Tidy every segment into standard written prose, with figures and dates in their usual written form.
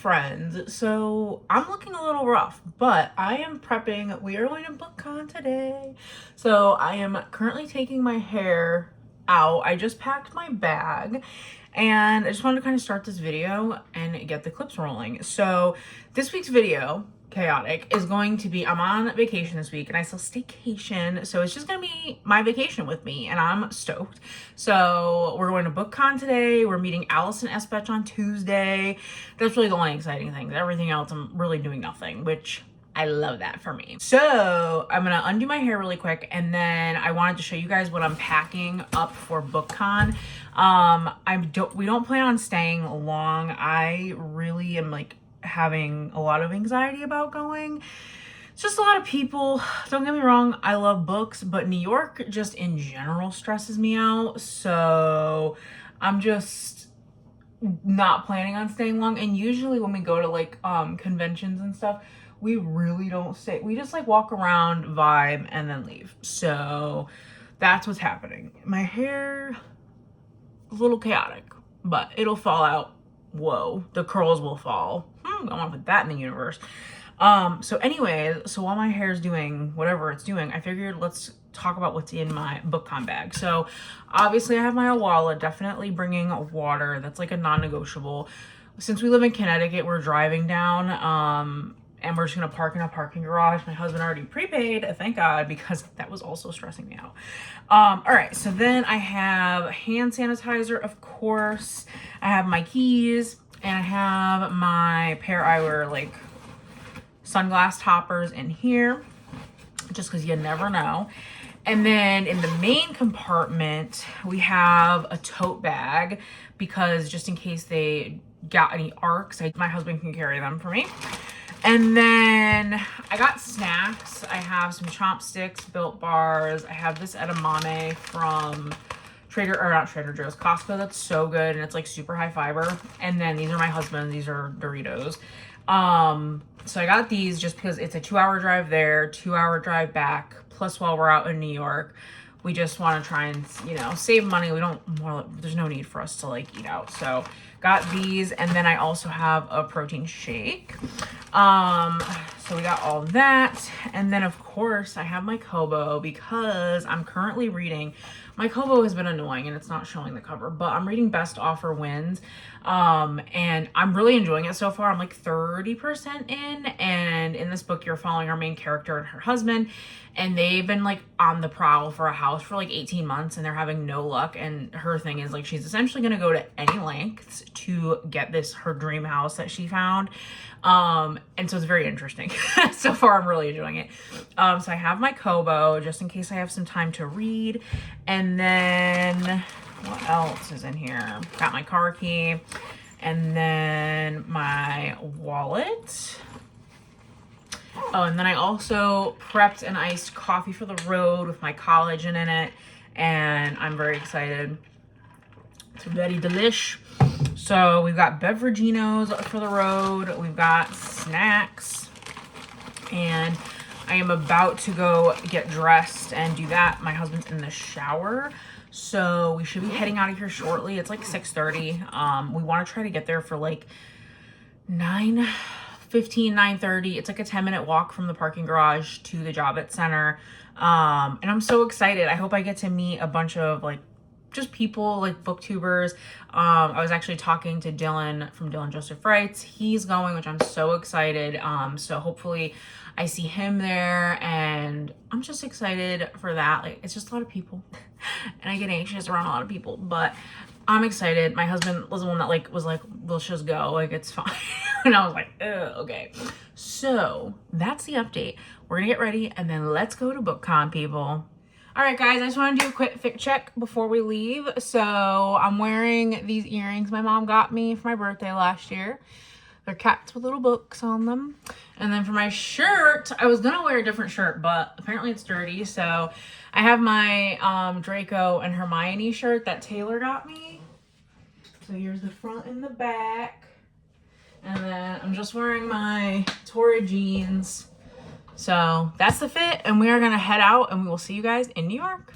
friends, so I'm looking a little rough, but I am prepping. We are going to bookcon today, so I am currently taking my hair out. I just packed my bag and I just wanted to kind of start this video and get the clips rolling. So this week's video, chaotic, is going to be, I'm on vacation this week and I still staycation, so it's just gonna be my vacation with me and I'm stoked. So we're going to bookcon today. We're meeting Allison Espech on Tuesday. That's really the only exciting thing. Everything else I'm really doing nothing, which I love that for me. So I'm gonna undo my hair really quick and then I wanted to show you guys what I'm packing up for bookcon. We don't plan on staying long. I really am like having a lot of anxiety about going. It's just a lot of people. Don't get me wrong, I love books, but New York just in general stresses me out. So I'm just not planning on staying long. And usually when we go to like conventions and stuff, we really don't stay. We just like walk around, vibe, and then leave. So that's what's happening. My hair is a little chaotic, but it'll fall out. Whoa, the curls will fall. I want to put that in the universe. So anyway, so while my hair's doing whatever it's doing, I figured let's talk about what's in my bookcon bag. So obviously I have my awhile, definitely bringing water. That's like a non-negotiable. Since we live in Connecticut, we're driving down, and we're just gonna park in a parking garage. My husband already prepaid, thank God, because that was also stressing me out. All right, so then I have hand sanitizer, of course. I have my keys, and I have my pair I wear like sunglass toppers in here, just because you never know. And then in the main compartment, we have a tote bag, because just in case they got any arcs, my husband can carry them for me. And then I got snacks. I have some chopsticks, Built bars. I have this edamame from not Trader Joe's, Costco. That's so good, and it's like super high fiber. And then these are my husband's. These are Doritos. So I got these just because it's a 2-hour drive there, 2-hour drive back. Plus, while we're out in New York, we just want to try and, you know, save money. There's no need for us to like eat out. So got these, and then I also have a protein shake. So we got all that. And then of course I have my Kobo, because I'm currently reading. My Kobo has been annoying and it's not showing the cover, but I'm reading Best Offer Wins. And I'm really enjoying it so far. I'm like 30% in, and in this book you're following our main character and her husband, and they've been like on the prowl for a house for like 18 months and they're having no luck. And her thing is like, she's essentially going to go to any lengths to get her dream house that she found. And so it's very interesting. So far I'm really enjoying it. So I have my Kobo just in case I have some time to read. And then what else is in here? Got my car key, and then my wallet. Oh, and then I also prepped an iced coffee for the road with my collagen in it, and I'm very excited. It's very delish. So we've got beveraginos for the road. We've got snacks, and I am about to go get dressed and do that. My husband's in the shower, so we should be heading out of here shortly. It's like 6:30. We want to try to get there for like 9:15, 9:30. It's like a 10-minute walk from the parking garage to the Javits Center. And I'm so excited. I hope I get to meet a bunch of like just people, like booktubers. I was actually talking to Dylan from Dylan Joseph Writes. He's going, which I'm so excited. So hopefully I see him there, and I'm just excited for that. Like, it's just a lot of people and I get anxious around a lot of people, but I'm excited. My husband was the one that was like, let's just go, like it's fine. And I was like, okay. So that's the update. We're gonna get ready and then let's go to bookcon, people. All right, guys, I just want to do a quick fit check before we leave. So I'm wearing these earrings my mom got me for my birthday last year. They're cats with little books on them. And then for my shirt, I was gonna wear a different shirt, but apparently it's dirty. So I have my Draco and Hermione shirt that Taylor got me. So here's the front and the back. And then I'm just wearing my Torrid jeans. So that's the fit, and we are gonna head out, and we will see you guys in New York.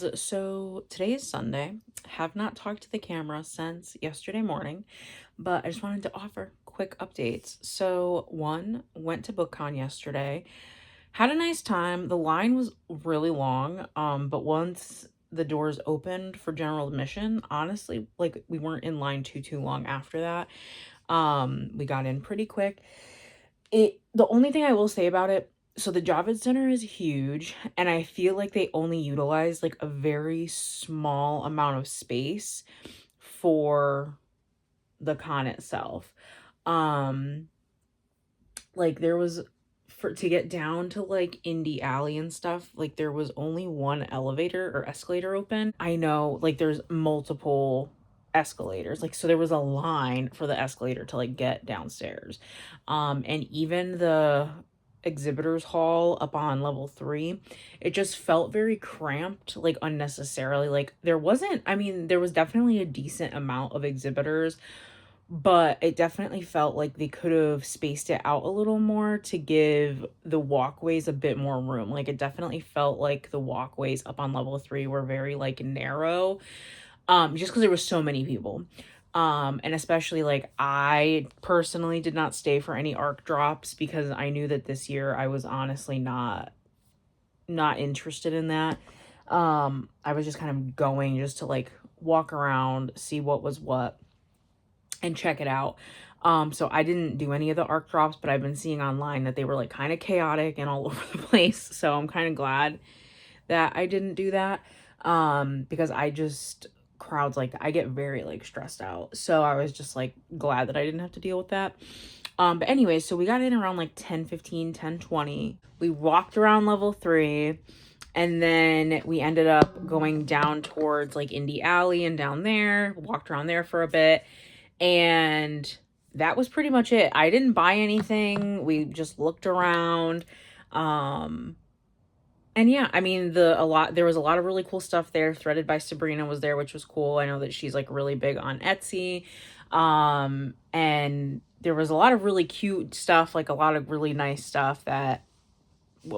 loves. So today is Sunday. Have not talked to the camera since yesterday morning, but I just wanted to offer quick updates. So one, went to bookcon yesterday. Had a nice time. The line was really long, but once the doors opened for general admission, honestly, like we weren't in line too long after that. We got in pretty quick. The only thing I will say about it, so the Javits Center is huge, and I feel like they only utilize like a very small amount of space for the con itself. Um, like there was for to get down to like Indie Alley and stuff, like there was only one elevator or escalator open. I know like there's multiple escalators, like so there was a line for the escalator to like get downstairs. And even the exhibitors hall up on level 3, it just felt very cramped, like unnecessarily. Like there wasn't, I mean, there was definitely a decent amount of exhibitors, but it definitely felt like they could have spaced it out a little more to give the walkways a bit more room. Like it definitely felt like the walkways up on level 3 were very like narrow, just because there was so many people. And especially like I personally did not stay for any arc drops because I knew that this year I was honestly not interested in that. I was just kind of going just to like walk around, see what was what, and check it out. So I didn't do any of the arc drops, but I've been seeing online that they were like kind of chaotic and all over the place. So I'm kind of glad that I didn't do that. Because I just crowds like I get very like stressed out. So I was just like glad that I didn't have to deal with that. But anyway, so we got in around like 10:15, 10:20. We walked around level 3. And then we ended up going down towards like Indie Alley and down there, walked around there for a bit. And that was pretty much it. I didn't buy anything. We just looked around. And yeah, I mean, there was a lot of really cool stuff there. Threaded by Sabrina was there, which was cool. I know that she's like really big on Etsy. And there was a lot of really cute stuff, like a lot of really nice stuff that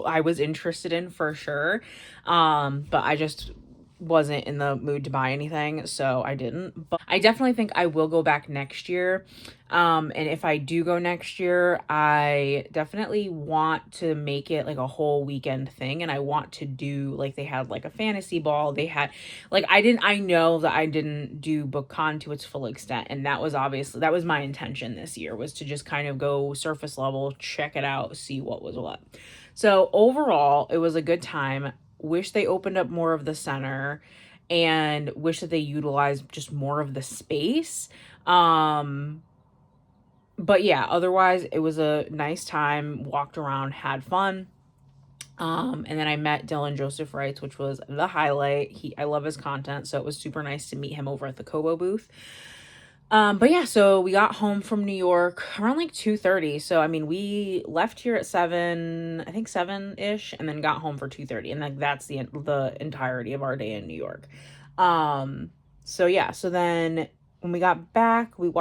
I was interested in for sure. But I just wasn't in the mood to buy anything, so I didn't. But I definitely think I will go back next year. And if I do go next year, I definitely want to make it like a whole weekend thing. And I want to do like they had like a fantasy ball. They had like I know that I didn't do BookCon to its full extent. And that was my intention this year, was to just kind of go surface level, check it out, see what was what. So overall, it was a good time. Wish they opened up more of the center and wish that they utilized just more of the space. But yeah, otherwise it was a nice time, walked around, had fun. And then I met Dylan Joseph Wrights, which was the highlight. I love his content, so it was super nice to meet him over at the Kobo booth. But yeah, so we got home from New York around like 2:30. So I mean, we left here at 7, I think 7-ish, and then got home for 2:30, and like that's the entirety of our day in New York. So yeah, so then when we got back, we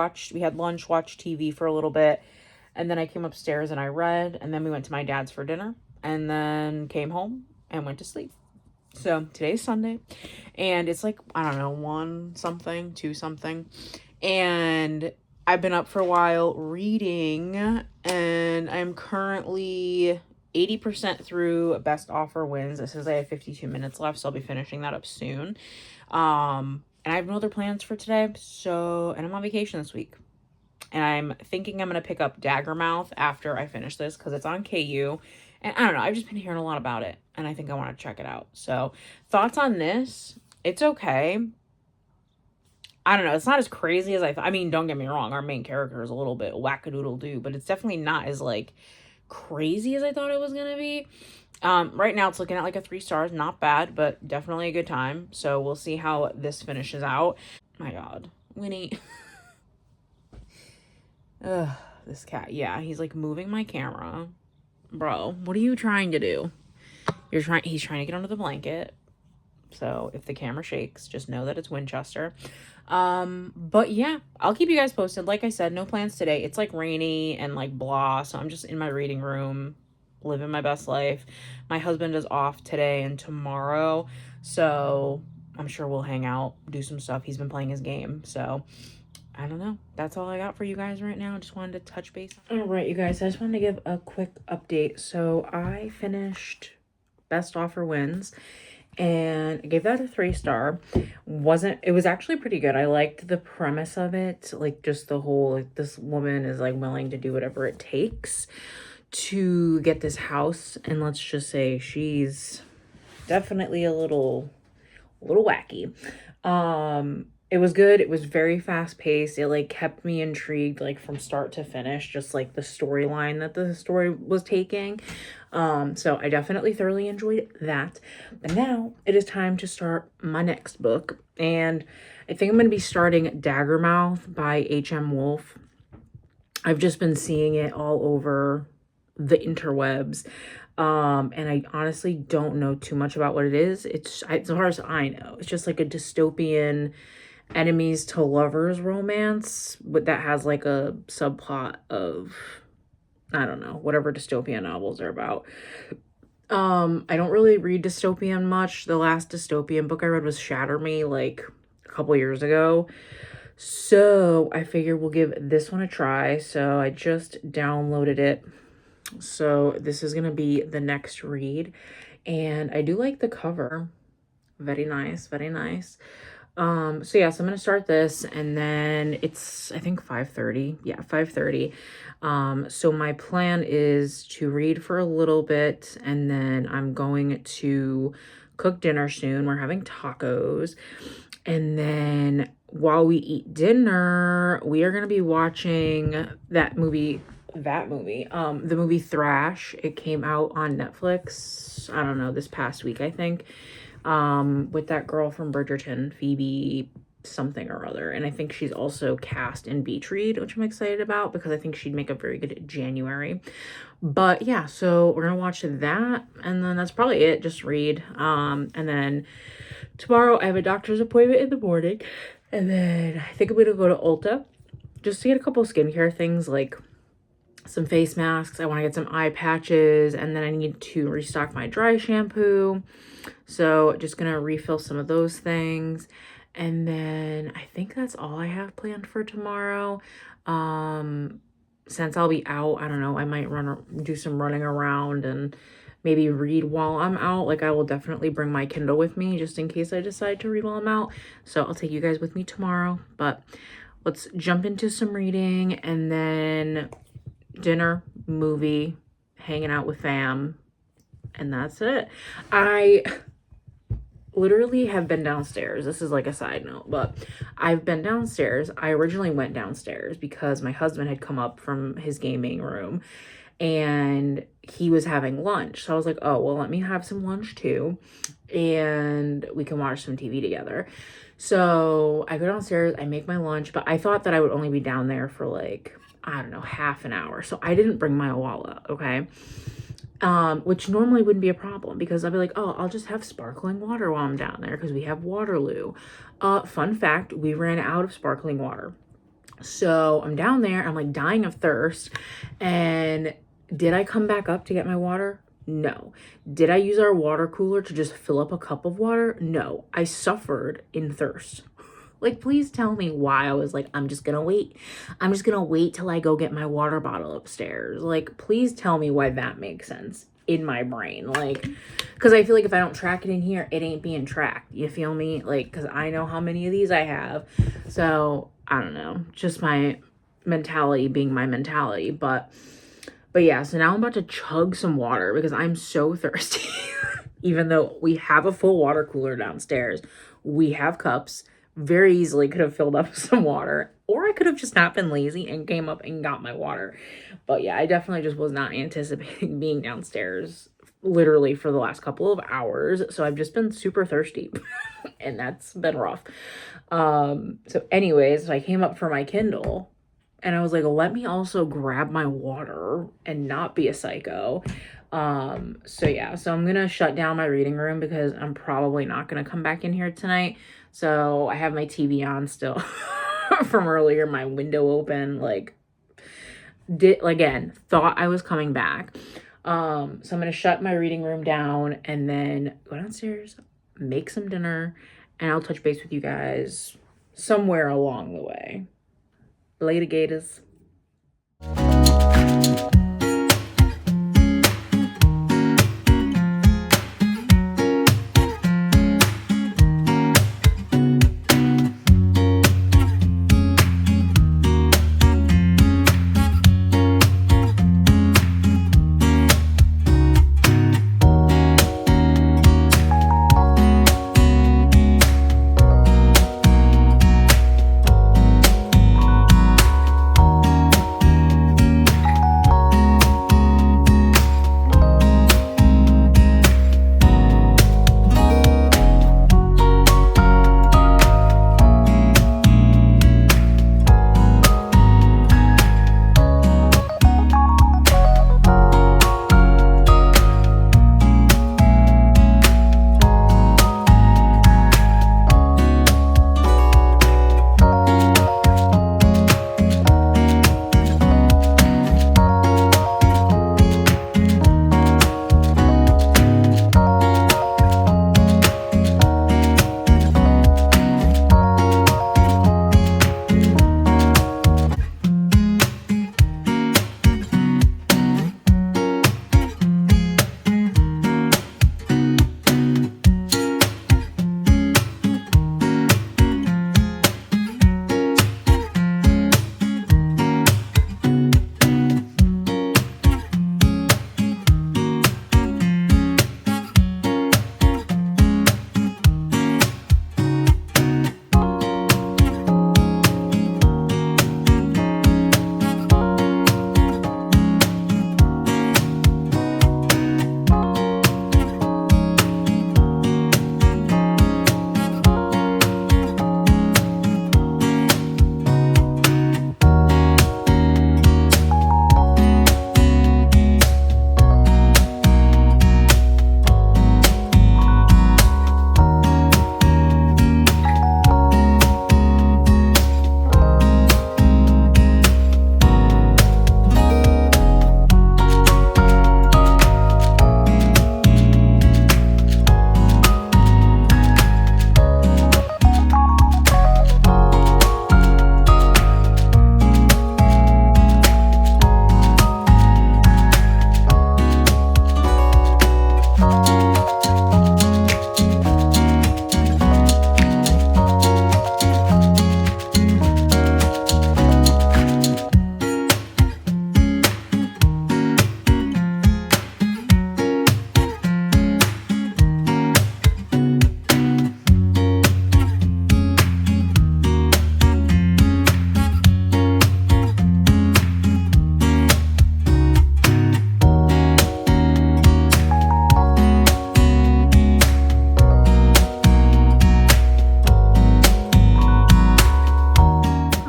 had lunch, watched TV for a little bit, and then I came upstairs and I read, and then we went to my dad's for dinner, and then came home and went to sleep. So today's Sunday, and it's like, I don't know, 1 something, 2 something. And I've been up for a while reading, and I'm currently 80% through Best Offer Wins. It says I have 52 minutes left, so I'll be finishing that up soon. And I have no other plans for today, and I'm on vacation this week. And I'm thinking I'm going to pick up Daggermouth after I finish this, because it's on KU. And I don't know, I've just been hearing a lot about it, and I think I want to check it out. So, thoughts on this? It's okay. I don't know, it's not as crazy as I thought. I mean, don't get me wrong, our main character is a little bit wackadoodle-doo, but it's definitely not as, like, crazy as I thought it was gonna be. Right now it's looking at, like, a 3 stars. Not bad, but definitely a good time. So we'll see how this finishes out. My God. Winnie. Ugh, this cat. Yeah, he's, like, moving my camera. Bro, what are you trying to do? He's trying to get under the blanket. So if the camera shakes, just know that it's Winchester. But yeah, I'll keep you guys posted. Like I said, no plans today. It's like rainy and like blah, so I'm just in my reading room, living my best life. My husband is off today and tomorrow, So I'm sure we'll hang out, do some stuff. He's been playing his game. So I don't know. That's all I got for you guys right now. Just wanted to touch base. All right, you guys, I just wanted to give a quick update. So I finished Best Offer Wins and I gave that a 3-star. It was actually pretty good. I liked the premise of it. Like, just the whole, like, this woman is like willing to do whatever it takes to get this house. And let's just say she's definitely a little wacky. It was good. It was very fast paced. It like kept me intrigued like from start to finish, just like the storyline that the story was taking. So I definitely thoroughly enjoyed that. But now it is time to start my next book. And I think I'm going to be starting Daggermouth by H.M. Wolf. I've just been seeing it all over the interwebs. And I honestly don't know too much about what it is. It's as far as I know, it's just like a dystopian enemies to lovers romance, but that has like a subplot of, I don't know, whatever dystopian novels are about. I don't really read dystopian much. The last dystopian book I read was Shatter Me, like a couple years ago. So I figure we'll give this one a try. So I just downloaded it. So this is going to be the next read. And I do like the cover. Very nice, very nice. So yeah, so I'm gonna start this, and then it's, I think 5:30. Yeah, 5:30. So my plan is to read for a little bit, and then I'm going to cook dinner soon. We're having tacos. And then while we eat dinner, we are gonna be watching the movie Thrash. It came out on Netflix, I don't know, this past week, I think. With that girl from Bridgerton, Phoebe something or other. And I think she's also cast in Beach Read, which I'm excited about because I think she'd make a very good January. But yeah, so we're gonna watch that, and then that's probably it. Just read. And then tomorrow I have a doctor's appointment in the morning, and then I think I'm gonna go to Ulta just to get a couple skincare things like some face masks. I want to get some eye patches, and then I need to restock my dry shampoo. So just gonna refill some of those things. And then I think that's all I have planned for tomorrow. Since I'll be out, I don't know, I might do some running around and maybe read while I'm out. Like, I will definitely bring my Kindle with me just in case I decide to read while I'm out. So I'll take you guys with me tomorrow. But let's jump into some reading, and then dinner, movie, hanging out with fam, and that's it. I literally have been downstairs. This is like a side note, but I've been downstairs. I originally went downstairs because my husband had come up from his gaming room and he was having lunch. So I was like, oh, well, let me have some lunch too, and we can watch some TV together. So I go downstairs, I make my lunch, but I thought that I would only be down there for like, I don't know, half an hour. So I didn't bring my awhile, okay? Which normally wouldn't be a problem because I'd be like, oh, I'll just have sparkling water while I'm down there because we have Waterloo. Fun fact, we ran out of sparkling water. So I'm down there, I'm like dying of thirst. And did I come back up to get my water? No. Did I use our water cooler to just fill up a cup of water? No. I suffered in thirst. Like, please tell me why I was like, I'm just gonna wait. I'm just gonna wait till I go get my water bottle upstairs. Like, please tell me why that makes sense in my brain. Like, because I feel like if I don't track it in here, it ain't being tracked. You feel me? Like, because I know how many of these I have. So, I don't know. Just my mentality being my mentality. But yeah, so now I'm about to chug some water because I'm so thirsty. Even though we have a full water cooler downstairs, we have cups. Very easily could have filled up some water, or I could have just not been lazy and came up and got my water. But yeah, I definitely just was not anticipating being downstairs literally for the last couple of hours. So I've just been super thirsty and that's been rough. So anyways, I came up for my Kindle and I was like, let me also grab my water and not be a psycho. So yeah, so I'm gonna shut down my reading room because I'm probably not gonna come back in here tonight. So I have my TV on still from earlier, my window open, like, thought I was coming back. So I'm gonna shut my reading room down and then go downstairs, make some dinner, and I'll touch base with you guys somewhere along the way. Later, gators.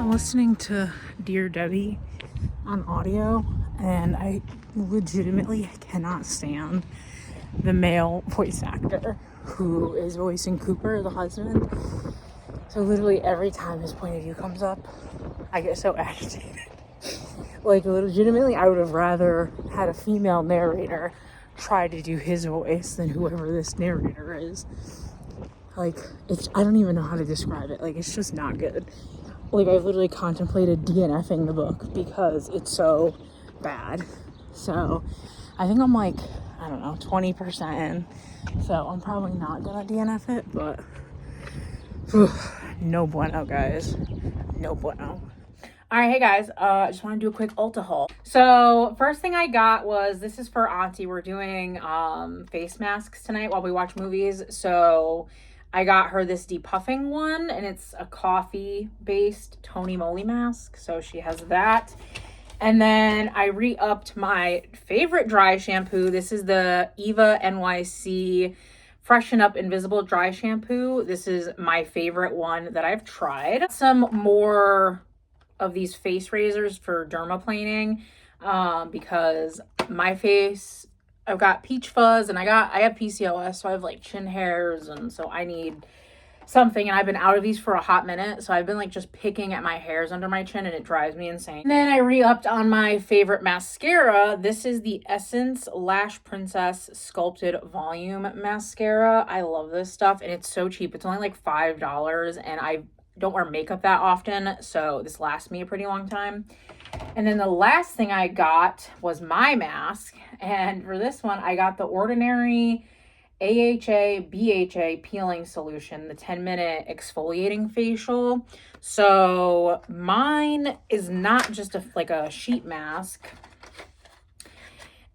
Listening to Dear Debbie on audio, and I legitimately cannot stand the male voice actor who is voicing Cooper, the husband. So literally every time his point of view comes up, I get so agitated. Like, legitimately, I would have rather had a female narrator try to do his voice than whoever this narrator is. Like, I don't even know how to describe it. Like, it's just not good. Like, I've literally contemplated DNFing the book because it's so bad. So, I think I'm like, I don't know, 20% in. So, I'm probably not gonna DNF it, but no bueno, guys. No bueno. Alright, hey guys, I just want to do a quick Ulta haul. So, first thing I got was, this is for Auntie. We're doing face masks tonight while we watch movies. So, I got her this depuffing one, and it's a coffee-based Tony Moly mask. So, she has that. And then I re-upped my favorite dry shampoo. This is the Eva NYC Freshen Up Invisible Dry Shampoo. This is my favorite one that I've tried. Some more of these face razors for dermaplaning because my face, I've got peach fuzz, and I have PCOS, so I have like chin hairs, and so I need something, and I've been out of these for a hot minute, so I've been like just picking at my hairs under my chin, and it drives me insane. And then I re-upped on my favorite mascara. This is the Essence Lash Princess Sculpted Volume Mascara. I love this stuff, and it's so cheap. It's only like $5, and I don't wear makeup that often, so this lasts me a pretty long time. And then the last thing I got was my mask, and for this one I got the Ordinary AHA BHA peeling solution, the 10-minute exfoliating facial. So mine is not just like a sheet mask,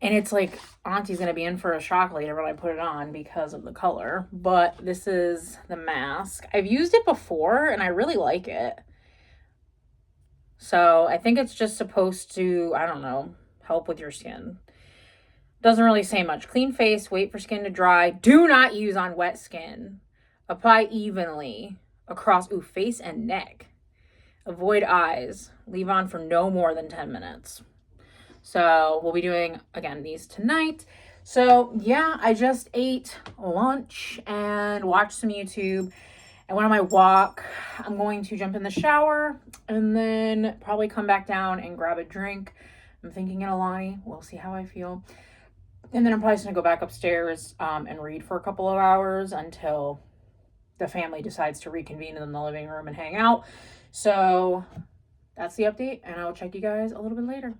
and it's like Auntie's gonna be in for a shock later when I put it on because of the color, but this is the mask. I've used it before and I really like it. So I think it's just supposed to, I don't know, help with your skin. Doesn't really say much. Clean face, wait for skin to dry. Do not use on wet skin. Apply evenly across face and neck. Avoid eyes. Leave on for no more than 10 minutes. So we'll be doing, again, these tonight. So yeah, I just ate lunch and watched some YouTube. And when on my walk, I'm going to jump in the shower and then probably come back down and grab a drink. I'm thinking in Alani. We'll see how I feel. And then I'm probably just going to go back upstairs and read for a couple of hours until the family decides to reconvene in the living room and hang out. So that's the update, and I'll check you guys a little bit later.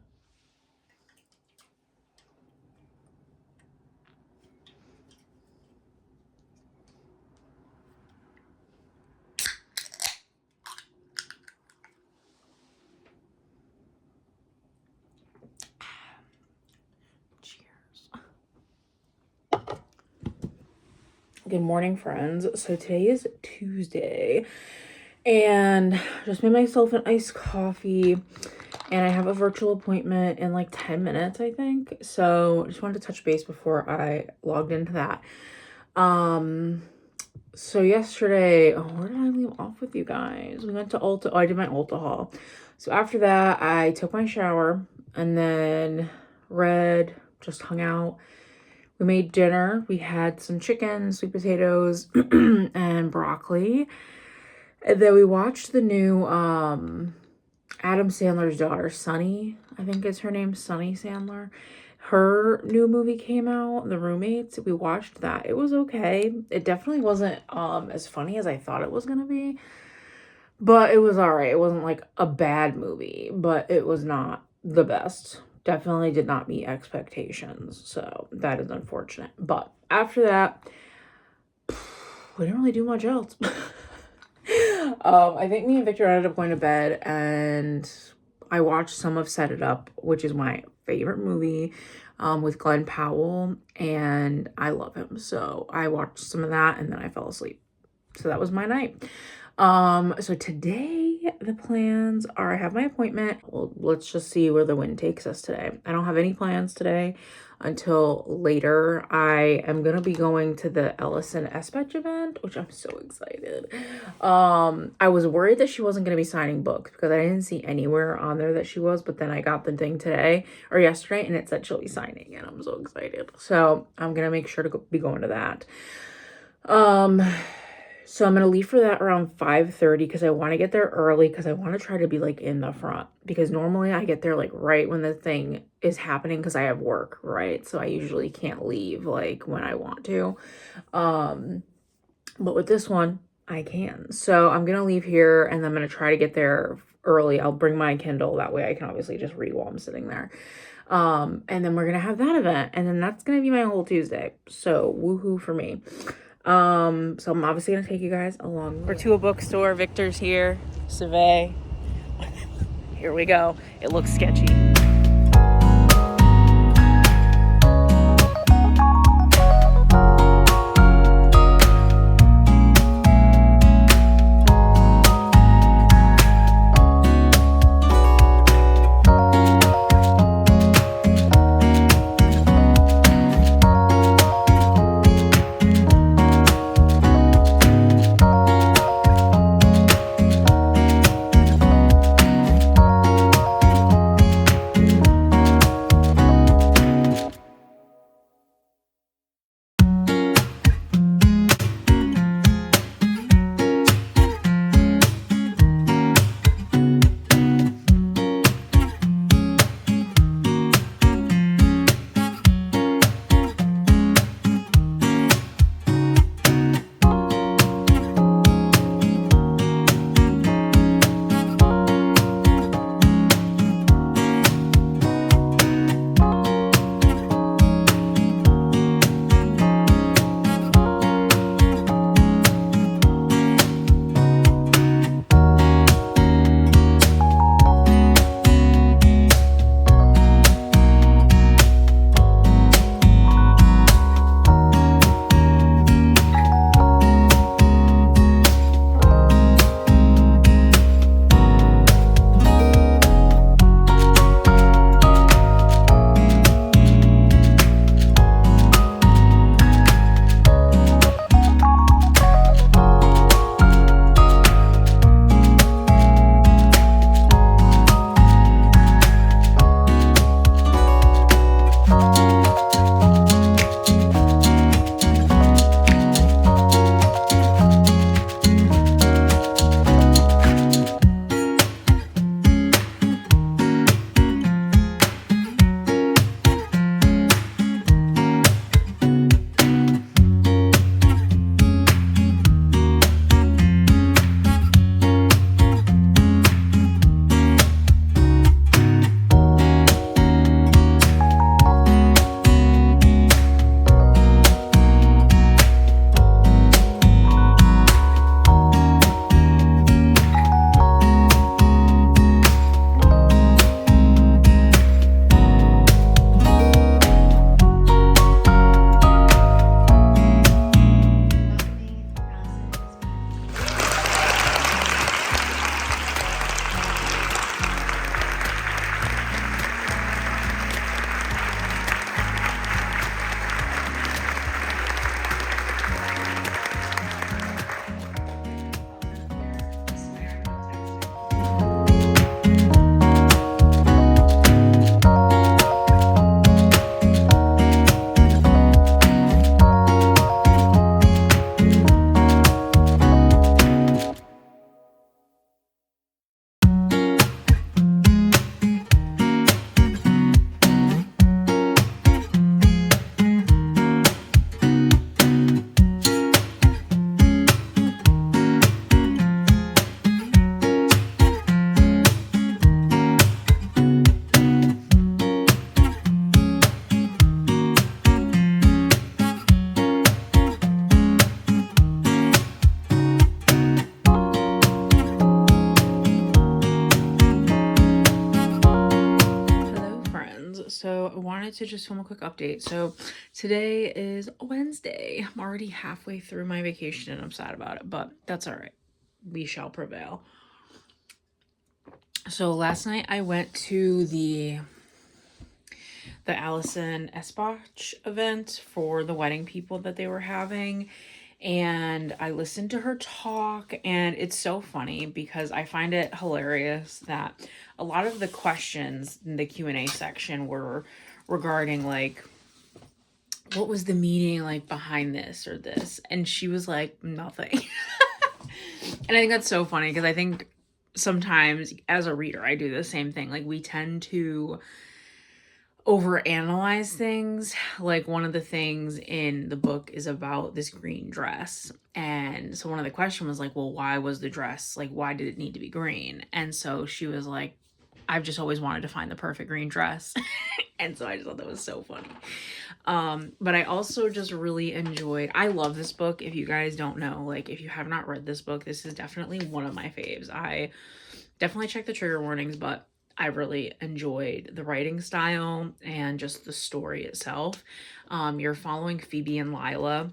Good morning, friends. So today is Tuesday, and just made myself an iced coffee, and I have a virtual appointment in like 10 minutes, I think. So just wanted to touch base before I logged into that. So yesterday, where did I leave off with you guys? We went to Ulta. Oh, I did my Ulta haul. So after that, I took my shower and then read, just hung out. We made dinner. We had some chicken, sweet potatoes, and broccoli. And then we watched the new Adam Sandler's daughter, Sunny. I think is her name, Sunny Sandler. Her new movie came out, The Roommates. We watched that. It was okay. It definitely wasn't as funny as I thought it was going to be. But it was all right. It wasn't like a bad movie, but it was not the best. Definitely did not meet expectations, so that is unfortunate. But after that, we didn't really do much else. I think me and Victor ended up going to bed, and I watched some of Set It Up, which is my favorite movie, with Glenn Powell, and I love him. So I watched some of that, and then I fell asleep. So that was my night. So today the plans are I have my appointment. Well, let's just see where the wind takes us today. I don't have any plans today until later. I am going to be going to the Ellison Espech event, which I'm so excited. I was worried that she wasn't going to be signing books because I didn't see anywhere on there that she was, but then I got the thing today or yesterday and it said she'll be signing, and I'm so excited. So I'm going to make sure to be going to that. So I'm going to leave for that around 5:30 because I want to get there early because I want to try to be like in the front, because normally I get there like right when the thing is happening because I have work, right? So I usually can't leave like when I want to. But with this one, I can. So I'm going to leave here and I'm going to try to get there early. I'll bring my Kindle. That way I can obviously just read while I'm sitting there. And then we're going to have that event, and then that's going to be my whole Tuesday. So woohoo for me. So I'm obviously gonna take you guys along. We're to a bookstore. Victor's here. Survey. Here we go. It looks sketchy. wanted to just film a quick update. So today is Wednesday. I'm already halfway through my vacation and I'm sad about it, but that's all right. We shall prevail. So last night I went to the Allison Espach event for the wedding people that they were having, and I listened to her talk, and it's so funny because I find it hilarious that a lot of the questions in the Q&A section were regarding like, what was the meaning like behind this or this, and she was like, nothing. And I think that's so funny because I think sometimes as a reader I do the same thing. Like, we tend to overanalyze things. Like, one of the things in the book is about this green dress, and so one of the questions was like, well, why was the dress, like, why did it need to be green? And so she was like, I've just always wanted to find the perfect green dress. And so I just thought that was so funny. But I also just really enjoyed, I love this book. If you guys don't know, like, if you have not read this book, this is definitely one of my faves. I definitely check the trigger warnings, but I really enjoyed the writing style and just the story itself. You're following Phoebe and Lila,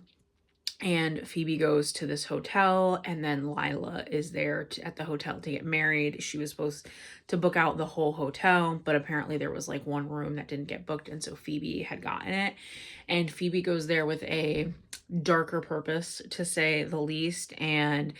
and Phoebe goes to this hotel, and then Lila is there at the hotel to get married. She was supposed to book out the whole hotel, but apparently there was like one room that didn't get booked, and so Phoebe had gotten it. And Phoebe goes there with a darker purpose, to say the least. And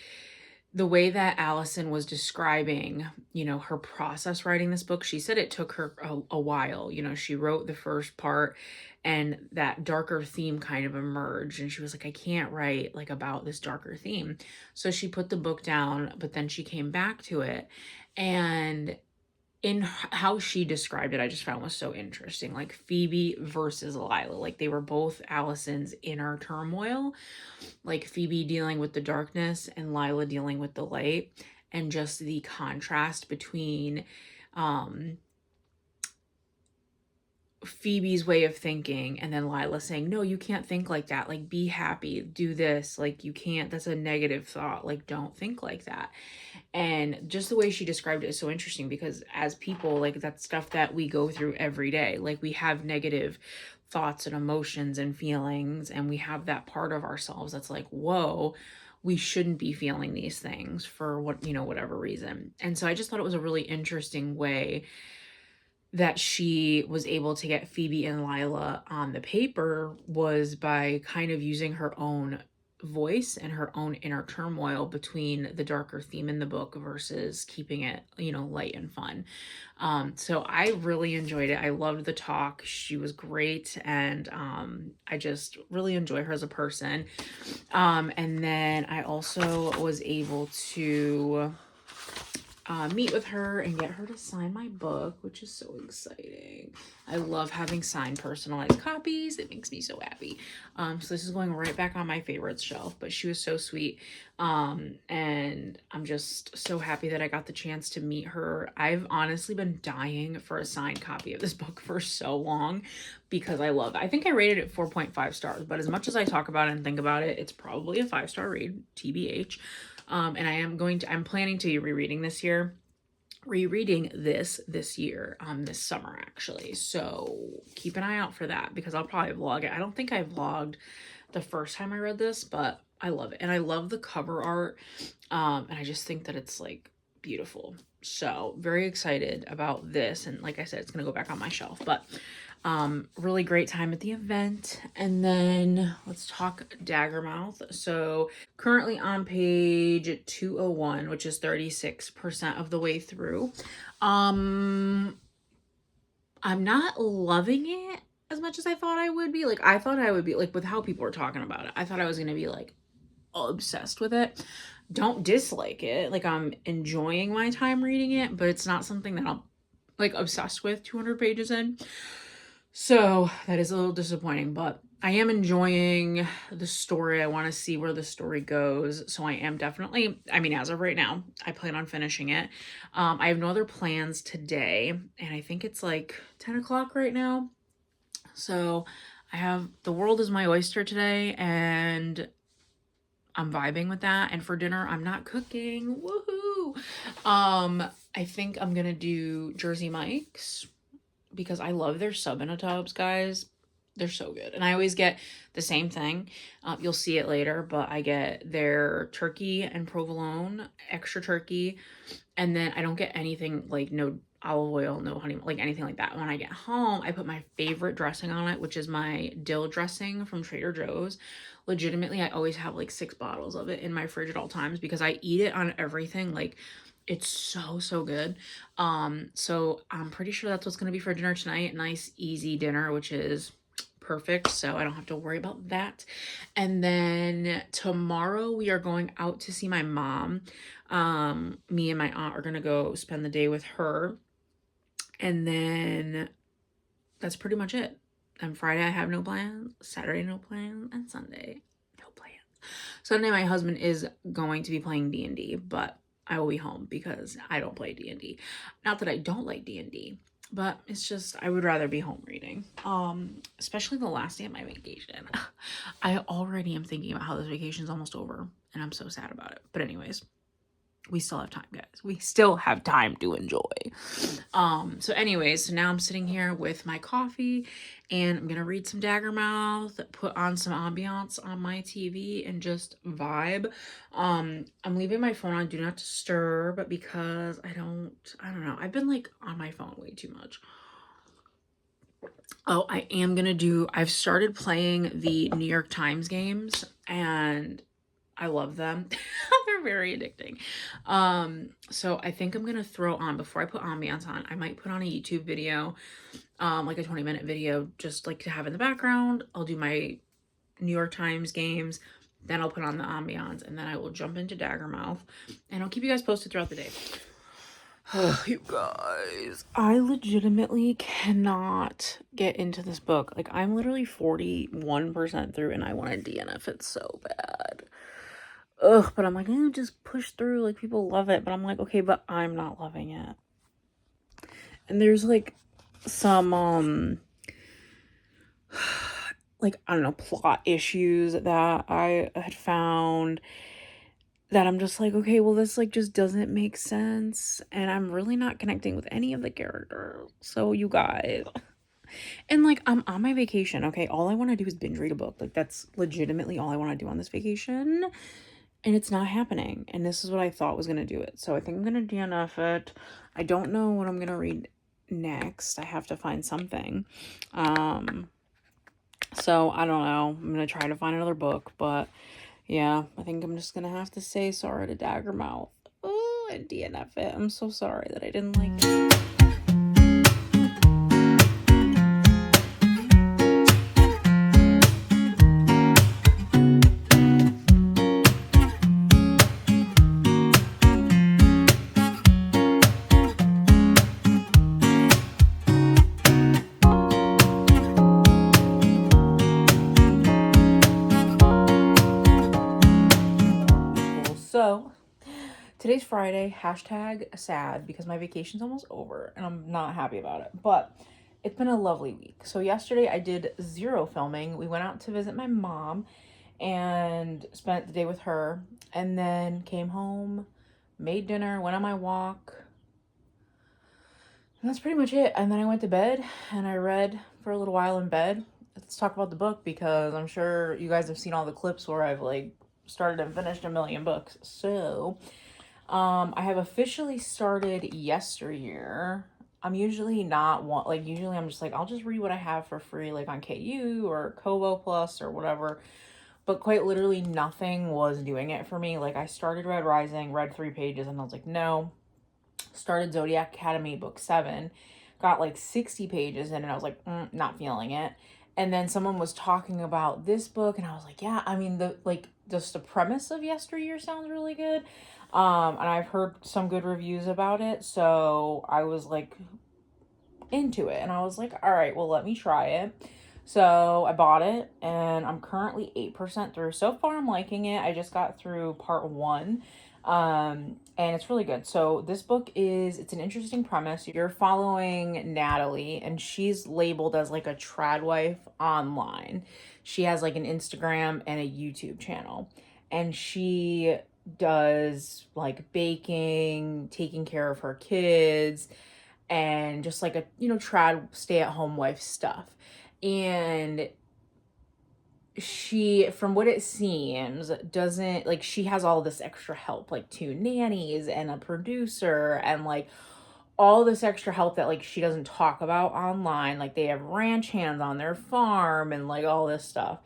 the way that Allison was describing, you know, her process writing this book, she said it took her a while. You know, she wrote the first part and that darker theme kind of emerged, and she was like, I can't write like about this darker theme. So she put the book down, but then she came back to it, and in how she described it, I just found was so interesting. Like, Phoebe versus Lila, like they were both Allison's inner turmoil, like Phoebe dealing with the darkness and Lila dealing with the light, and just the contrast between Phoebe's way of thinking and then Lila saying, no, you can't think like that, like, be happy, do this, like, you can't, that's a negative thought, like, don't think like that. And just the way she described it is so interesting, because as people, like, that's stuff that we go through every day. Like, we have negative thoughts and emotions and feelings, and we have that part of ourselves that's like, whoa, we shouldn't be feeling these things for what, you know, whatever reason. And so I just thought it was a really interesting way that she was able to get Phoebe and Lila on the paper, was by kind of using her own voice and her own inner turmoil between the darker theme in the book versus keeping it, you know, light and fun. So I really enjoyed it. I loved the talk. She was great, and I just really enjoy her as a person. And then I also was able to meet with her and get her to sign my book, which is so exciting. I love having signed personalized copies. It makes me so happy. So this is going right back on my favorites shelf, but she was so sweet. And I'm just so happy that I got the chance to meet her. I've honestly been dying for a signed copy of this book for so long because I love it. I think I rated it 4.5 stars, but as much as I talk about it and think about it, it's probably a 5-star read, TBH. And I'm planning to be rereading this year, this year, this summer actually. So keep an eye out for that, because I'll probably vlog it. I don't think I vlogged the first time I read this, but I love it. And I love the cover art. And I just think that it's like beautiful. So very excited about this. And like I said, it's going to go back on my shelf, but really great time at the event. And then let's talk Daggermouth. So currently on page 201, which is 36% of the way through. I'm not loving it as much as I thought I would be. Like, I thought I would be, like, with how people were talking about it, I thought I was going to be like obsessed with it. Don't dislike it. Like, I'm enjoying my time reading it, but it's not something that I'm like obsessed with 200 pages in. So that is a little disappointing, but I am enjoying the story. I want to see where the story goes. So I am definitely, I mean, as of right now, I plan on finishing it. I have no other plans today, and I think it's like 10 o'clock right now. So I have The World is My Oyster today, and I'm vibing with that. And for dinner, I'm not cooking. Woohoo! I think I'm gonna do Jersey Mike's because I love their sub in a tubs, guys. They're so good. And I always get the same thing. You'll see it later, but I get their turkey and provolone, extra turkey. And then I don't get anything like no olive oil, no honey, like anything like that. When I get home, I put my favorite dressing on it, which is my dill dressing from Trader Joe's. Legitimately, I always have like 6 bottles of it in my fridge at all times because I eat it on everything. Like, it's so good. So I'm pretty sure that's what's gonna be for dinner tonight. Nice, easy dinner, which is perfect, so I don't have to worry about that. And then tomorrow we are going out to see my mom. Me and my aunt are gonna go spend the day with her, and then that's pretty much it. And Friday I have no plans, Saturday no plans, and Sunday no plans. Sunday my husband is going to be playing D&D, but I will be home because I don't play D&D. Not that I don't like D&D, but it's just I would rather be home reading. Especially the last day of my vacation. I already am thinking about how this vacation is almost over, and I'm so sad about it. But anyways, we still have time, guys. We still have time to enjoy. So anyways, so now I'm sitting here with my coffee and I'm gonna read some Daggermouth, put on some ambiance on my TV and just vibe. I'm leaving my phone on do not disturb because I don't know. I've been like on my phone way too much. Oh, I've started playing the New York Times games and I love them. They're very addicting. So I think I'm gonna throw on, before I put ambiance on, I might put on a YouTube video, like a 20-minute video, just like to have in the background. I'll do my New York Times games, then I'll put on the ambiance, and then I will jump into Daggermouth, and I'll keep you guys posted throughout the day. You guys, I legitimately cannot get into this book. Like, I'm literally 41% through, and I want to DNF it so bad. Ugh, but I'm like, just push through, like, people love it, but I'm like, okay, but I'm not loving it. And there's, like, some, like, I don't know, plot issues that I had found that I'm just like, okay, well, this, like, just doesn't make sense, and I'm really not connecting with any of the characters, so you guys. And, like, I'm on my vacation, okay? All I want to do is binge read a book. Like, that's legitimately all I want to do on this vacation. And it's not happening. And this is what I thought was going to do it. So I think I'm going to DNF it. I don't know what I'm going to read next. I have to find something. So I don't know. I'm going to try to find another book. But yeah, I think I'm just going to have to say sorry to Daggermouth. Oh, and DNF it. I'm so sorry that I didn't like it. So, today's Friday, hashtag sad because my vacation's almost over and I'm not happy about it, but it's been a lovely week. So yesterday I did 0 filming. We went out to visit my mom and spent the day with her, and then came home, made dinner, went on my walk, and that's pretty much it. And then I went to bed and I read for a little while in bed. Let's talk about the book because I'm sure you guys have seen all the clips where I've like started and finished a million books. So I have officially started Yesteryear. I'm usually not usually I'm just like, I'll just read what I have for free, like on KU or Kobo Plus or whatever. But quite literally nothing was doing it for me. Like, I started Red Rising, read 3 pages, and I was like, no. Started Zodiac Academy book 7, got like 60 pages in, and I was like, not feeling it. And then someone was talking about this book, and I was like, yeah, I mean, just the premise of Yesteryear sounds really good. And I've heard some good reviews about it, so I was like into it, and I was like, all right, well, let me try it. So I bought it, and I'm currently 8% through. So far, I'm liking it. I just got through part 1, and it's really good. So this book it's an interesting premise. You're following Natalie, and she's labeled as like a trad wife online. She has like an Instagram and a YouTube channel, and she does like baking, taking care of her kids, and just like a, you know, trad stay-at-home wife stuff. And she, from what it seems, doesn't like, she has all this extra help, like 2 nannies and a producer and like all this extra help that like she doesn't talk about online. Like they have ranch hands on their farm and like all this stuff.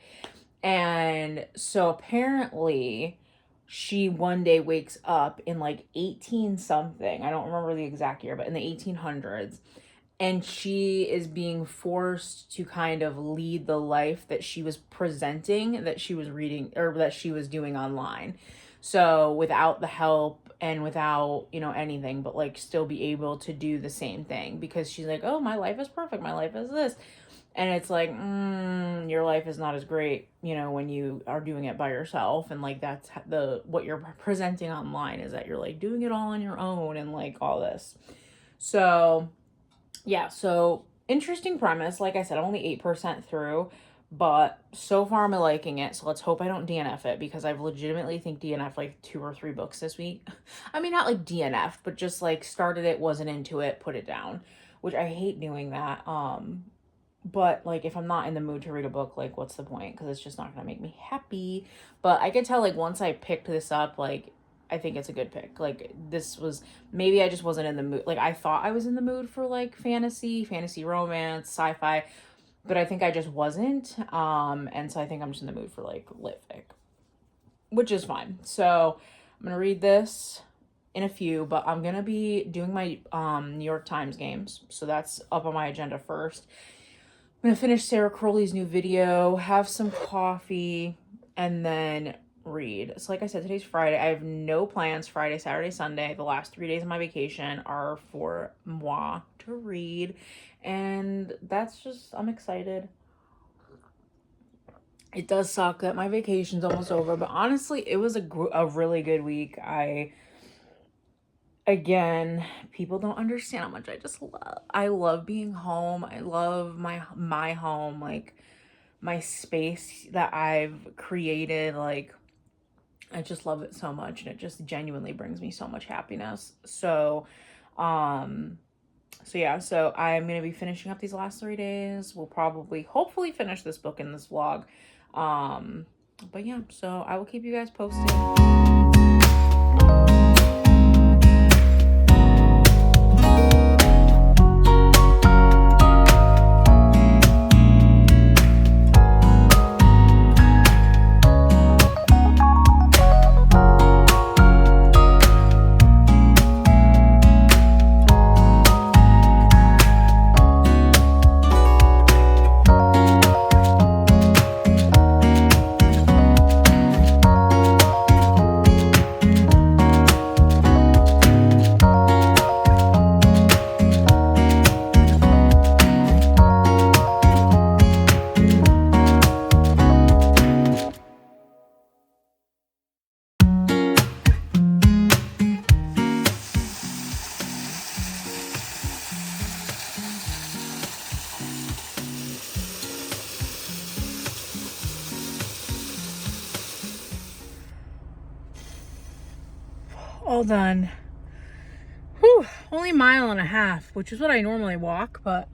And so apparently she one day wakes up in like 18 something, I don't remember the exact year, but in the 1800s, and she is being forced to kind of lead the life that she was presenting, that she was reading, or that she was doing online. So without the help and without, you know, anything, but like still be able to do the same thing, because she's like, oh, my life is perfect, my life is this. And it's like, your life is not as great, you know, when you are doing it by yourself. And like that's the what you're presenting online, is that you're like doing it all on your own and like all this. So yeah, so interesting premise. Like I said, I'm only 8% through, but so far I'm liking it. So let's hope I don't DNF it, because I've legitimately think DNF like 2 or 3 books this week. I mean, not like DNF, but just like started it, wasn't into it, put it down, which I hate doing that. But like if I'm not in the mood to read a book, like what's the point? Because it's just not gonna make me happy. But I could tell like once I picked this up, like I think it's a good pick. Like this was, maybe I just wasn't in the mood. Like I thought I was in the mood for like fantasy romance, sci-fi, but I think I just wasn't. And so I think I'm just in the mood for like lit fic, which is fine. So I'm gonna read this in a few, but I'm gonna be doing my New York Times games. So that's up on my agenda first. I'm gonna finish Sarah Crowley's new video, have some coffee, and then read. So like I said, today's Friday. I have no plans Friday, Saturday, Sunday. The last 3 days of my vacation are for moi to read. And that's just, I'm excited. It does suck that my vacation's almost over, but honestly, it was a really good week. Again, people don't understand how much I love being home. I love my home, like my space that I've created. Like I just love it so much, and it just genuinely brings me so much happiness. So yeah, so I'm gonna be finishing up these last 3 days. We'll probably hopefully finish this book in this vlog. But yeah, so I will keep you guys posted. All done. Whew, only 1.5 miles, which is what I normally walk, but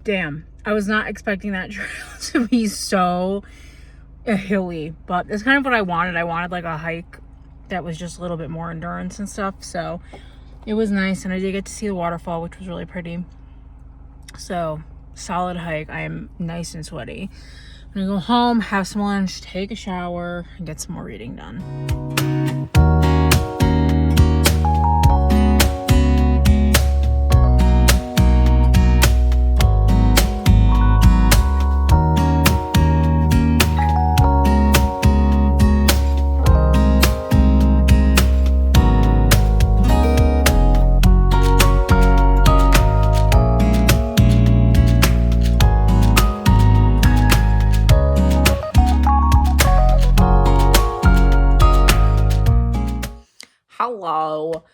damn, I was not expecting that trail to be so hilly, but it's kind of what I wanted. I wanted like a hike that was just a little bit more endurance and stuff, so it was nice, and I did get to see the waterfall, which was really pretty. So solid hike. I am nice and sweaty. I'm gonna go home, have some lunch, take a shower, and get some more reading done. Hello.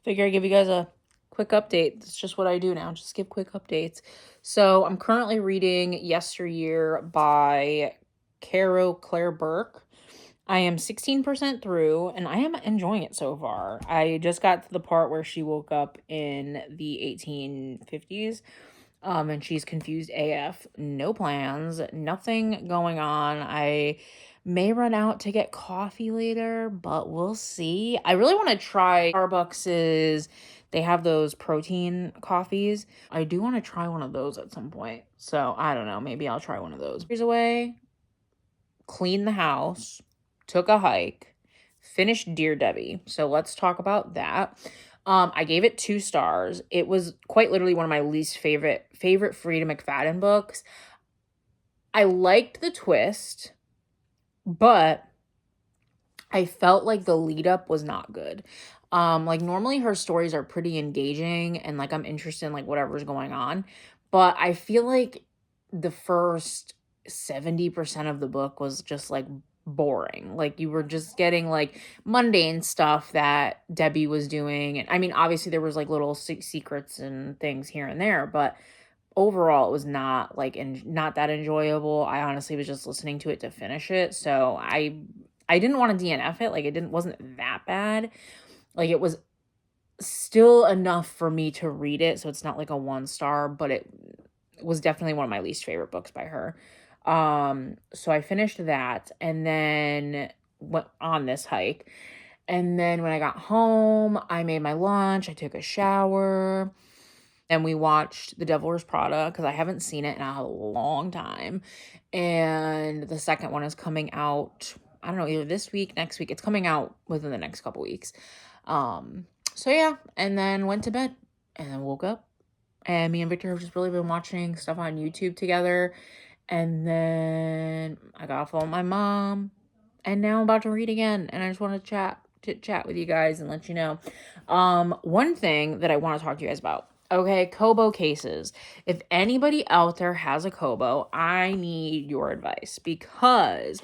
Figure I'd give you guys a quick update. It's just what I do now, just give quick updates. So I'm currently reading Yesteryear by Claire Burke. I am 16% through, and I am enjoying it so far. I just got to the part where she woke up in the 1850s, and she's confused AF. No plans, nothing going on. I may run out to get coffee later, but we'll see. I really want to try Starbucks's. They have those protein coffees. I do want to try one of those at some point. So I don't know. Maybe I'll try one of those. Here's away, clean the house, took a hike, finished Dear Debbie. So let's talk about that. I gave it 2 stars. It was quite literally one of my least favorite Frida McFadden books. I liked the twist, but I felt like the lead up was not good. Like normally her stories are pretty engaging and like I'm interested in like whatever's going on, but I feel like the first 70% of the book was just like boring. Like you were just getting like mundane stuff that Debbie was doing. And I mean, obviously there was like little secrets and things here and there, but overall it was not like not that enjoyable. I honestly was just listening to it to finish it. So I didn't want to DNF it. Like it wasn't that bad. Like it was still enough for me to read it. So it's not like a 1 star, but it was definitely one of my least favorite books by her. So I finished that and then went on this hike. And then when I got home, I made my lunch, I took a shower, and we watched The Devil Wears Prada because I haven't seen it in a long time. And the second one is coming out, I don't know, either this week, next week. It's coming out within the next couple weeks. So yeah, and then went to bed and then woke up. And me and Victor have just really been watching stuff on YouTube together. And then I got off the phone with my mom. And now I'm about to read again. And I just want to chat with you guys and let you know. One thing that I want to talk to you guys about. Okay, Kobo cases. If anybody out there has a Kobo, I need your advice because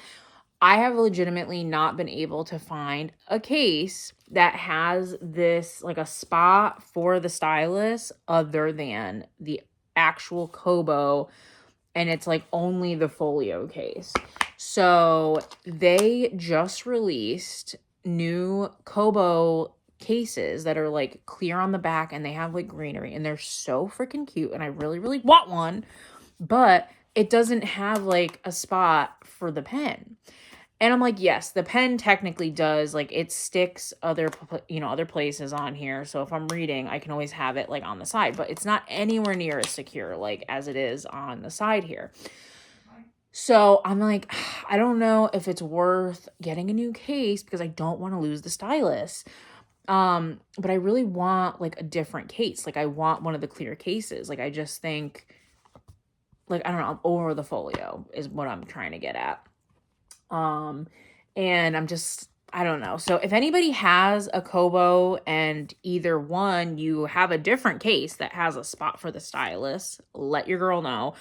I have legitimately not been able to find a case that has this, like a spot for the stylus other than the actual Kobo, and it's like only the folio case. So they just released new Kobo cases that are like clear on the back and they have like greenery and they're so freaking cute and I really, really want one, but it doesn't have like a spot for the pen. And I'm like, yes, the pen technically does, like it sticks other places on here. So if I'm reading, I can always have it like on the side, but it's not anywhere near as secure like as it is on the side here. So I'm like, I don't know if it's worth getting a new case because I don't want to lose the stylus. But I really want like a different case. Like I want one of the clear cases. Like I just think, like, I don't know, I'm over the folio is what I'm trying to get at. And I don't know. So if anybody has a Kobo and either one, you have a different case that has a spot for the stylus, let your girl know.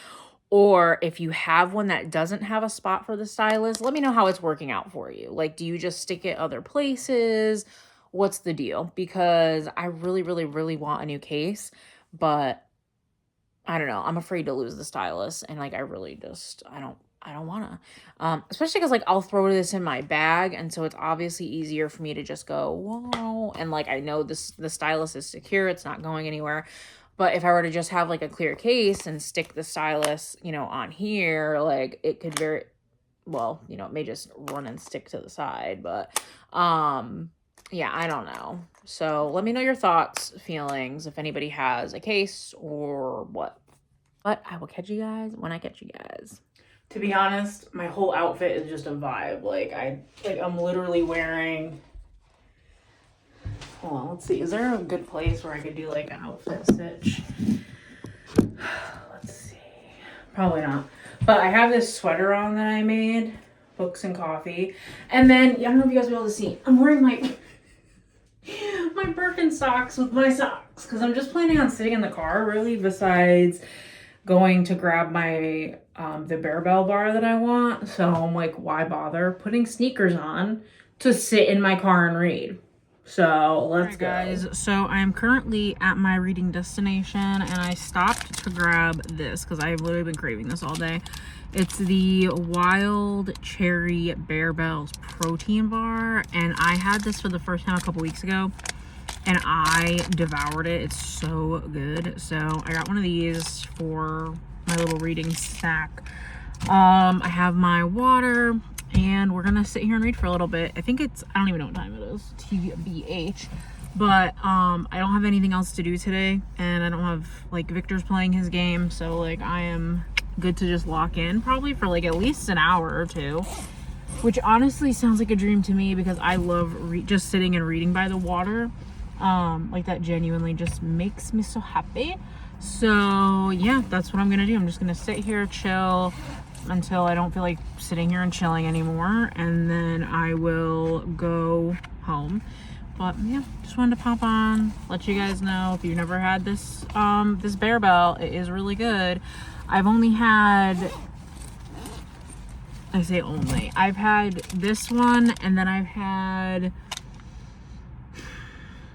Or if you have one that doesn't have a spot for the stylus, let me know how it's working out for you. Like, do you just stick it other places? What's the deal? Because I really, really, really want a new case, but I don't know. I'm afraid to lose the stylus. And like, I really just, I don't want to, especially because like I'll throw this in my bag. And so it's obviously easier for me to just go, whoa. And like, I know the stylus is secure. It's not going anywhere. But if I were to just have like a clear case and stick the stylus, on here, like it could it may just run and stick to the side. But yeah, I don't know. So let me know your thoughts, feelings, if anybody has a case or what. But I will catch you guys when I catch you guys. To be honest, my whole outfit is just a vibe. I'm literally wearing. Hold on, let's see. Is there a good place where I could do like an outfit stitch? Let's see. Probably not. But I have this sweater on that I made, books and coffee. And then, I don't know if you guys will be able to see, I'm wearing my Birkenstocks with my socks because I'm just planning on sitting in the car really, besides going to grab my the Bearbell bar that I want. So I'm like, why bother putting sneakers on to sit in my car and read? So let's go. Guys, so I'm currently at my reading destination and I stopped to grab this because I've literally been craving this all day. It's the Wild Cherry Bear Bells protein bar, and I had this for the first time a couple weeks ago and I devoured it. It's so good. So I got one of these for my little reading snack. I have my water and we're gonna sit here and read for a little bit. I think it's, I don't even know what time it is, TBH, but I don't have anything else to do today, and I don't have, like, Victor's playing his game, so like I am good to just lock in probably for like at least an hour or two, which honestly sounds like a dream to me because I love just sitting and reading by the water. Like, that genuinely just makes me so happy. So yeah, that's what I'm gonna do. I'm just gonna sit here, chill until I don't feel like sitting here and chilling anymore, and then I will go home. But yeah, just wanted to pop on, let you guys know if you've never had this this Bear Bell, it is really good. I've only had, I say only, I've had this one, and then I've had,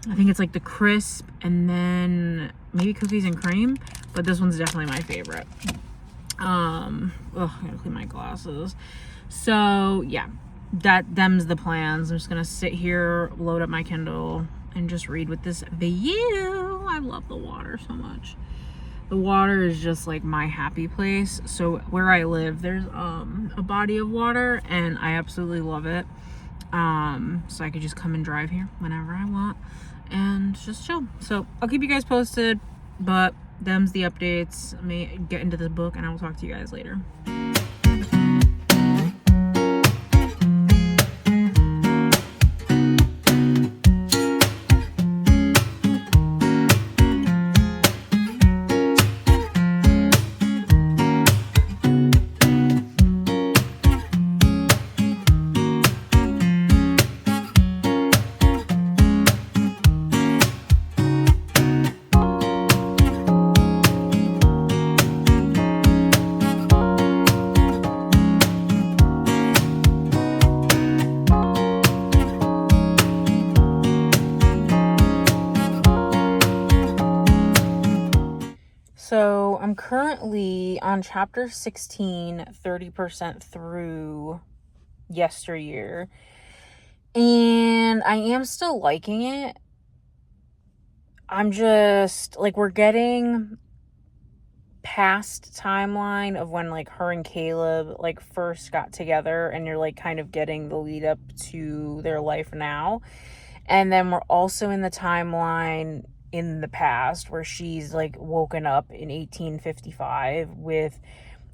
I think it's like the crisp and then maybe cookies and cream, but this one's definitely my favorite. I gotta clean my glasses. So yeah, them's the plans. I'm just gonna sit here, load up my Kindle, and just read with this view. I love the water so much. The water is just like my happy place. So where I live, there's a body of water, and I absolutely love it. So I could just come and drive here whenever I want and just chill. So I'll keep you guys posted, but them's the updates. I may get into the book and I will talk to you guys later. So I'm currently on chapter 16, 30% through yesteryear, and I am still liking it. I'm just like, we're getting past timeline of when like her and Caleb like first got together, and you're like kind of getting the lead up to their life now. And then we're also in the timeline in the past where she's like woken up in 1855 with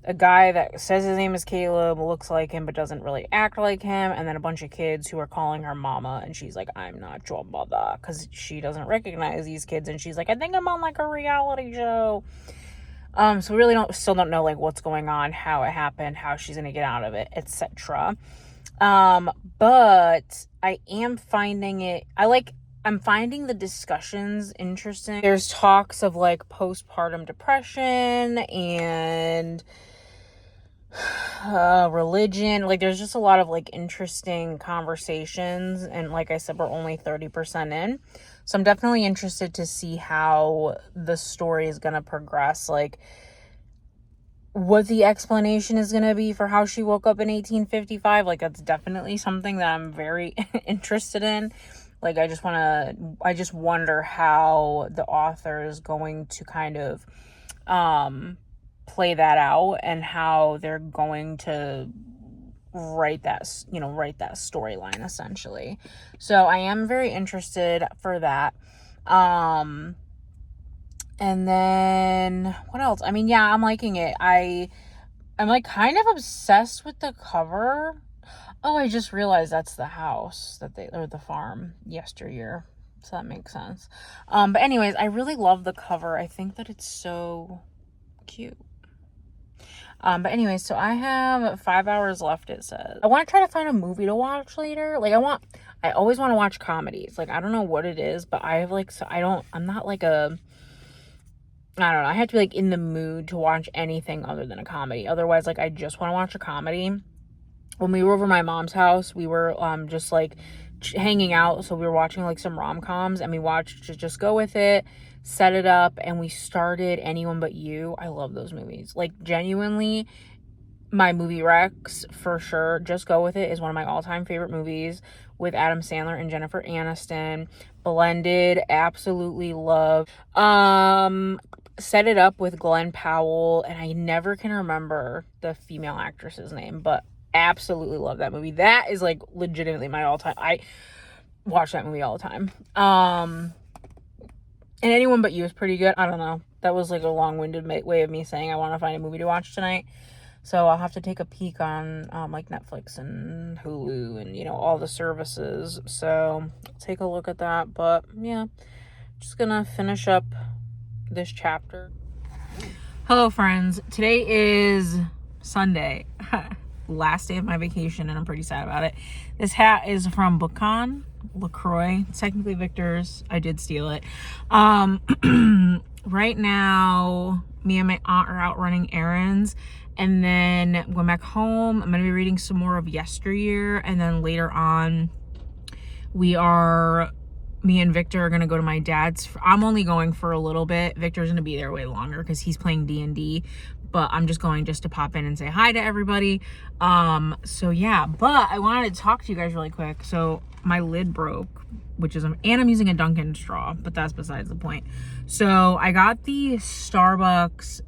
a guy that says his name is Caleb, looks like him but doesn't really act like him, and then a bunch of kids who are calling her mama, and she's like, I'm not your mother, because she doesn't recognize these kids, and she's like, I think I'm on like a reality show. So we really still don't know like what's going on, how it happened, how she's gonna get out of it, etc. But I am finding it, I'm finding the discussions interesting. There's talks of like postpartum depression and religion. Like, there's just a lot of like interesting conversations, and like I said, we're only 30% in, so I'm definitely interested to see how the story is gonna progress, like what the explanation is gonna be for how she woke up in 1855. Like, that's definitely something that I'm very interested in. Like, I just wonder how the author is going to kind of play that out, and how they're going to write that storyline essentially. So I am very interested for that. And then what else? I mean, yeah, I'm liking it. I'm like kind of obsessed with the cover. Oh, I just realized that's the house or the farm, yesteryear. So that makes sense. But anyways, I really love the cover. I think that it's so cute. But anyways, so I have 5 hours left, it says. I want to try to find a movie to watch later. Like, I always want to watch comedies. Like, I don't know what it is, but I'm not like I don't know. I have to be like in the mood to watch anything other than a comedy. Otherwise, like, I just want to watch a comedy. When we were over my mom's house, we were just like hanging out, so we were watching like some rom-coms, and we watched Just Go With It, set it up, and we started Anyone But You. I love those movies. Like, genuinely, my movie recs for sure. Just Go With It is one of my all-time favorite movies with Adam Sandler and Jennifer Aniston. Blended, absolutely love. Set It Up with Glenn Powell, and I never can remember the female actress's name, but absolutely love that movie. That is like legitimately my all-time. I watch that movie all the time. And Anyone But You is pretty good. I don't know. That was like a long-winded way of me saying I want to find a movie to watch tonight. So I'll have to take a peek on like Netflix and Hulu and, you know, all the services. So take a look at that. But yeah, just gonna finish up this chapter. Hello, friends. Today is Sunday, last day of my vacation, and I'm pretty sad about it. This hat is from bookcon, LaCroix. It's technically Victor's. I did steal it. Right now, me and my aunt are out running errands, and then going back home, I'm going to be reading some more of Yesteryear, and then later on, me and Victor are going to go to my dad's. I'm only going for a little bit. Victor's going to be there way longer because he's playing D&D, but I'm just going just to pop in and say hi to everybody. So yeah, but I wanted to talk to you guys really quick. So my lid broke, and I'm using a Dunkin' straw, but that's besides the point. So I got the Starbucks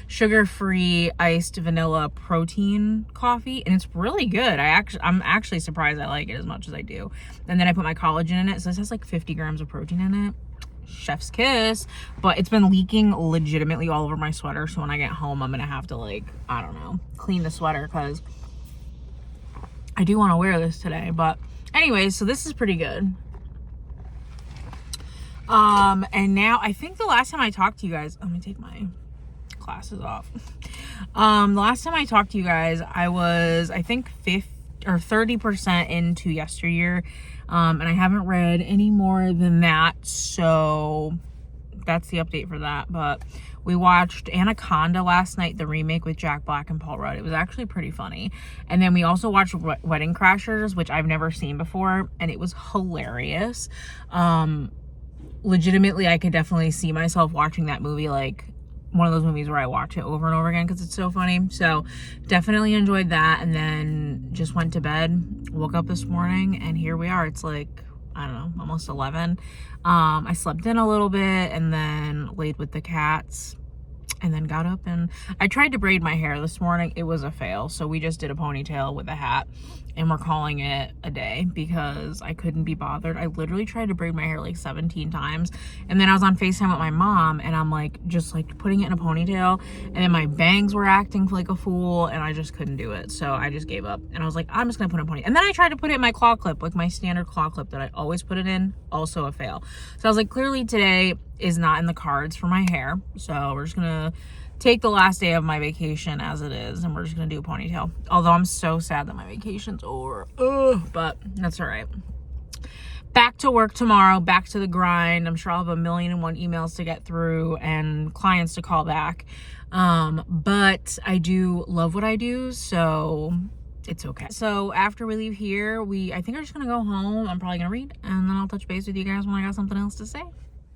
sugar-free iced vanilla protein coffee, and it's really good. I'm actually surprised I like it as much as I do. And then I put my collagen in it, so this has like 50 grams of protein in it. Chef's kiss. But it's been leaking legitimately all over my sweater, so when I get home, I'm gonna have to, like, I don't know, clean the sweater, because I do want to wear this today. But anyways, so this is pretty good. And now I think the last time I talked to you guys, let me take my glasses off. The last time I talked to you guys, I was, I think, 30% into Yesteryear. And I haven't read any more than that, so that's the update for that. But we watched Anaconda last night, the remake with Jack Black and Paul Rudd. It was actually pretty funny. And then we also watched Wedding Crashers, which I've never seen before, and it was hilarious. Legitimately, I could definitely see myself watching that movie, like one of those movies where I watch it over and over again because it's so funny. So definitely enjoyed that, and then just went to bed, woke up this morning, and here we are. It's like, I don't know, almost 11. I slept in a little bit and then laid with the cats, and then got up, and I tried to braid my hair this morning. It was a fail, so we just did a ponytail with a hat, and we're calling it a day because I couldn't be bothered. I literally tried to braid my hair like 17 times, and then I was on FaceTime with my mom, and I'm like just like putting it in a ponytail, and then my bangs were acting like a fool, and I just couldn't do it. So I just gave up, and I was like, I'm just gonna put a ponytail. And then I tried to put it in my claw clip, like my standard claw clip that I always put it in, also a fail. So I was like, clearly today is not in the cards for my hair, so we're just gonna take the last day of my vacation as it is, and we're just gonna do a ponytail. Although I'm so sad that my vacation's over. But that's all right. Back to work tomorrow, back to the grind. I'm sure I'll have 1,000,001 emails to get through and clients to call back. But I do love what I do, so it's okay. So after we leave here, I think we're just gonna go home. I'm probably gonna read, and then I'll touch base with you guys when I got something else to say.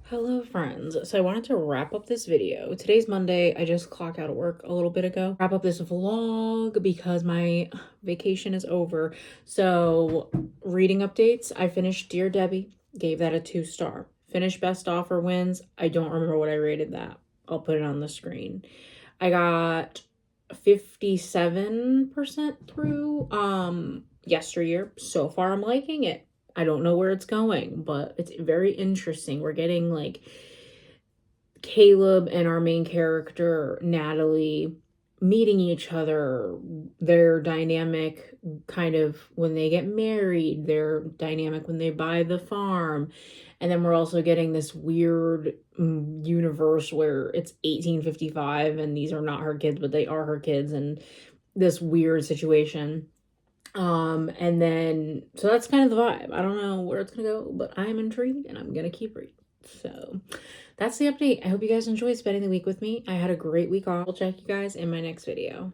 Hello, friends. So I wanted to wrap up this video. Today's Monday. I just clocked out of work a little bit ago. Wrap up this vlog because my vacation is over. So reading updates. I finished Dear Debbie. Gave that a 2-star. Finished Best Offer Wins. I don't remember what I rated that. I'll put it on the screen. I got 57% through Yesteryear. So far, I'm liking it. I don't know where it's going, but it's very interesting. We're getting like Caleb and our main character, Natalie, meeting each other, their dynamic kind of when they get married, their dynamic when they buy the farm. And then we're also getting this weird universe where it's 1855 and these are not her kids, but they are her kids, and this weird situation. And then, so that's kind of the vibe. I don't know where it's gonna go, but I'm intrigued and I'm gonna keep reading. So that's the update. I hope you guys enjoyed spending the week with me. I had a great week off. I'll check you guys in my next video.